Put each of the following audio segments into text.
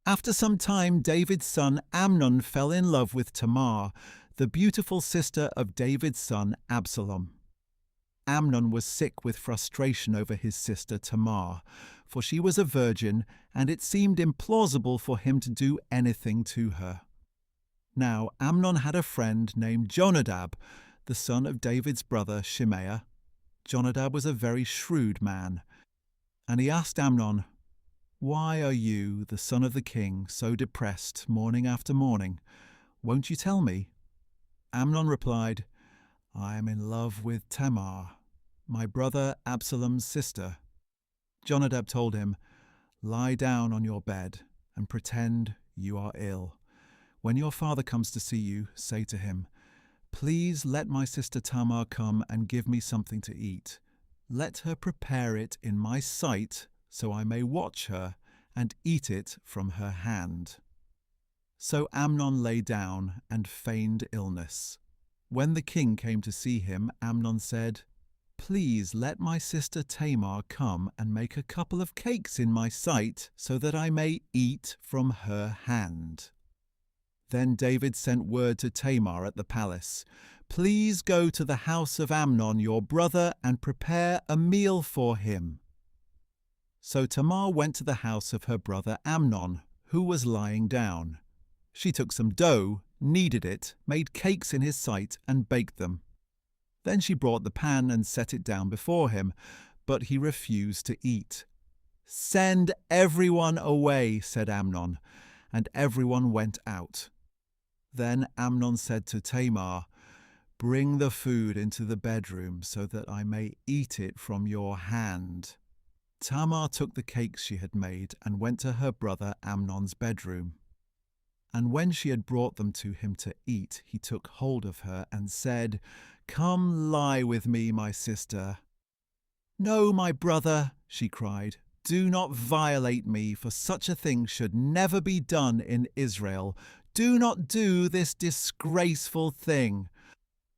After some time, David's son Amnon fell in love with Tamar, the beautiful sister of David's son Absalom. Amnon was sick with frustration over his sister Tamar, for she was a virgin, and it seemed implausible for him to do anything to her. Now Amnon had a friend named Jonadab, the son of David's brother Shimei. Jonadab was a very shrewd man, and he asked Amnon, "Why are you, the son of the king, so depressed morning after morning? Won't you tell me?" Amnon replied, "I am in love with Tamar, my brother Absalom's sister." Jonadab told him, "Lie down on your bed and pretend you are ill. When your father comes to see you, say to him, 'Please let my sister Tamar come and give me something to eat. Let her prepare it in my sight so I may watch her and eat it from her hand." So Amnon lay down and feigned illness. When the king came to see him, Amnon said, "Please let my sister Tamar come and make a couple of cakes in my sight so that I may eat from her hand." Then David sent word to Tamar at the palace, "Please go to the house of Amnon your brother and prepare a meal for him." So Tamar went to the house of her brother Amnon, who was lying down. She took some dough, kneaded it, made cakes in his sight, and baked them. Then she brought the pan and set it down before him, but he refused to eat. "Send everyone away," said Amnon, and everyone went out. Then Amnon said to Tamar, "Bring the food into the bedroom so that I may eat it from your hand." Tamar took the cakes she had made and went to her brother Amnon's bedroom. And when she had brought them to him to eat, he took hold of her and said, "Come lie with me, my sister." "No, my brother," she cried, "do not violate me, for such a thing should never be done in Israel. Do not do this disgraceful thing.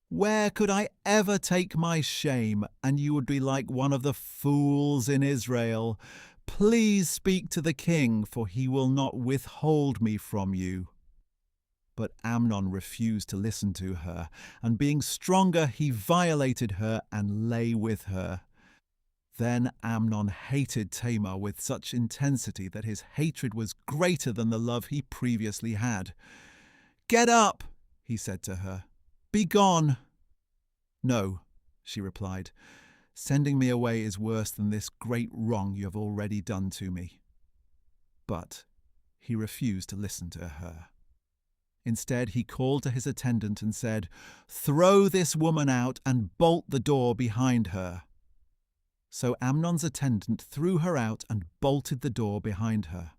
Where could I ever take my shame, and you would be like one of the fools in Israel? Please speak to the king, for he will not withhold me from you." But Amnon refused to listen to her, and being stronger, he violated her and lay with her. Then Amnon hated Tamar with such intensity that his hatred was greater than the love he previously had. "Get up," he said to her. "Be gone." "No," she replied. "Sending me away is worse than this great wrong you have already done to me." But he refused to listen to her. Instead, he called to his attendant and said, "Throw this woman out and bolt the door behind her." So Amnon's attendant threw her out and bolted the door behind her.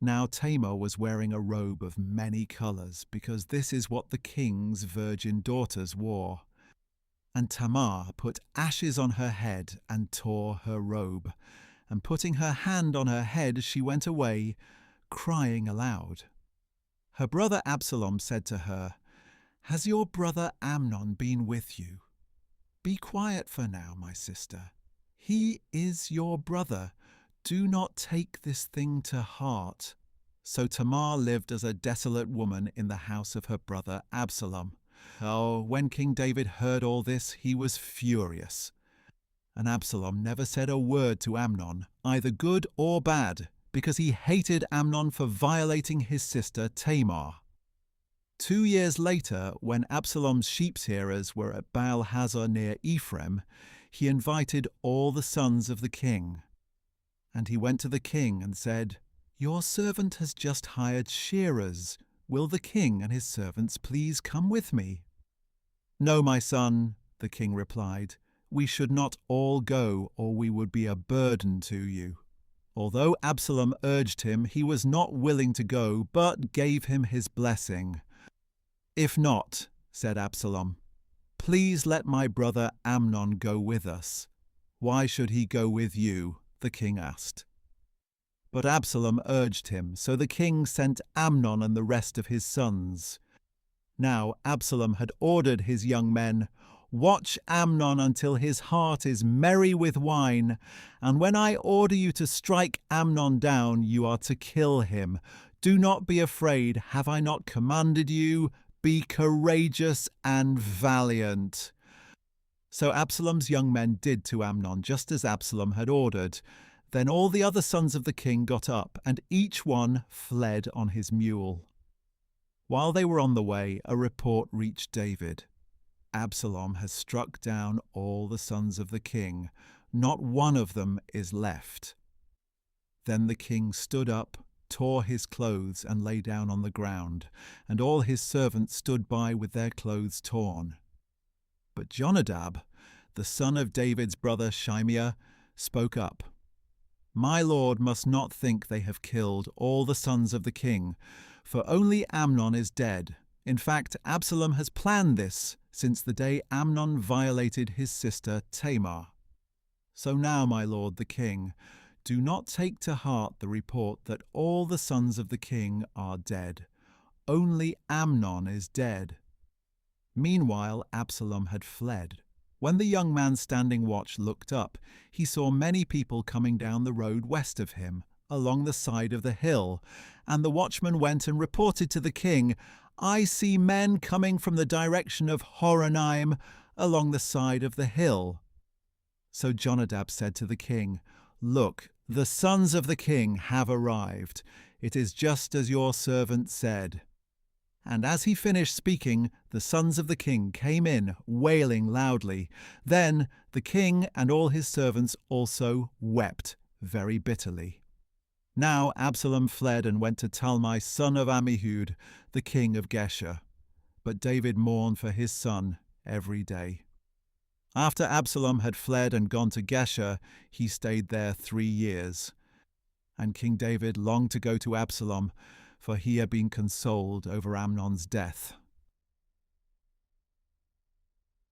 Now Tamar was wearing a robe of many colors, because this is what the king's virgin daughters wore. And Tamar put ashes on her head and tore her robe, and putting her hand on her head, she went away, crying aloud. Her brother Absalom said to her, "Has your brother Amnon been with you? Be quiet for now, my sister. He is your brother. Do not take this thing to heart." So Tamar lived as a desolate woman in the house of her brother Absalom. Oh, when King David heard all this, he was furious. And Absalom never said a word to Amnon, either good or bad, because he hated Amnon for violating his sister Tamar. 2 years later, when Absalom's sheep-shearers were at Baal-Hazor near Ephraim, he invited all the sons of the king. And he went to the king and said, "Your servant has just hired shearers. Will the king and his servants please come with me?" "No, my son," the king replied. "We should not all go, or we would be a burden to you." Although Absalom urged him, he was not willing to go, but gave him his blessing. "If not," said Absalom, "please let my brother Amnon go with us." "Why should he go with you?" the king asked. But Absalom urged him, so the king sent Amnon and the rest of his sons. Now Absalom had ordered his young men, Watch Amnon until his heart is merry with wine, and when I order you to strike Amnon down, you are to kill him. Do not be afraid. Have I not commanded you? Be courageous and valiant." So Absalom's young men did to Amnon just as Absalom had ordered. Then all the other sons of the king got up, and each one fled on his mule. While they were on the way, a report reached David. "Absalom has struck down all the sons of the king. Not one of them is left." Then the king stood up, tore his clothes, and lay down on the ground, and all his servants stood by with their clothes torn. But Jonadab, the son of David's brother Shimea, spoke up. "My lord must not think they have killed all the sons of the king, for only Amnon is dead. In fact, Absalom has planned this since the day Amnon violated his sister Tamar. So now, my lord the king, do not take to heart the report that all the sons of the king are dead. Only Amnon is dead." Meanwhile, Absalom had fled. When the young man standing watch looked up, he saw many people coming down the road west of him, along the side of the hill, and the watchman went and reported to the king, "I see men coming from the direction of Horonaim, along the side of the hill." So Jonadab said to the king, "Look, the sons of the king have arrived. It is just as your servant said." And as he finished speaking, the sons of the king came in, wailing loudly. Then the king and all his servants also wept very bitterly. Now Absalom fled and went to Talmai, son of Ammihud, the king of Geshur. But David mourned for his son every day. After Absalom had fled and gone to Geshur, he stayed there 3 years. And King David longed to go to Absalom, for he had been consoled over Amnon's death.